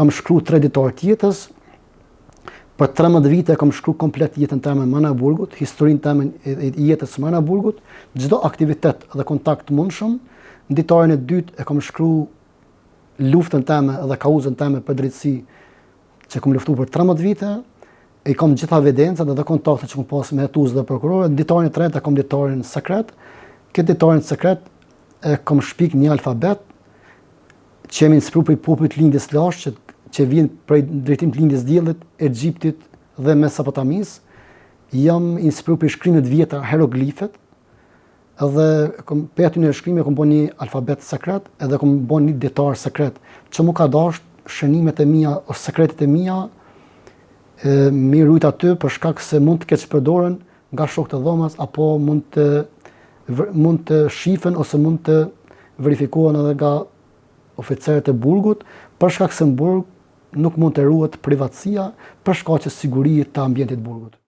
kam shkruar 3 ditore të jetës. Për 13 vite kam shkruar komplet jetën time në Manaburgut, historinë time e jetës së Manaburgut, çdo aktivitet dhe kontakt të mundshëm. Në ditoren e dytë e kam shkruar luftën time dhe kauzën time për drejtësi që kam luftuar për 13 vite. E kam gjitha evidencat dhe kontakte që kam pas me hetues dhe prokurorë. Në ditoren e tretë e kam ditoren sekret. Këtë ditoren sekret e kam shpik një alfabet që jemi inspiruar për popujt lindjes lashtë që vjen prej drejtimit të lindjes diellit, Egjiptit dhe Mesopotamisë. Jam inspiruar për shkrimet vjetra hieroglifet, edhe për aty në shkrim kam bën një alfabet sekret, edhe kam bën një ditar sekret, që më ka dashur shënimet e mia ose sekretet e mia mi rujt aty për shkak se mund të keq përdoren nga shokët e dhomës, apo mund të shifen ose mund të verifikohen edhe nga oficerët e burgut, për shkak se në burg nuk mund të ruhet privatësia për shkaqe sigurisë të ambientit të burgut.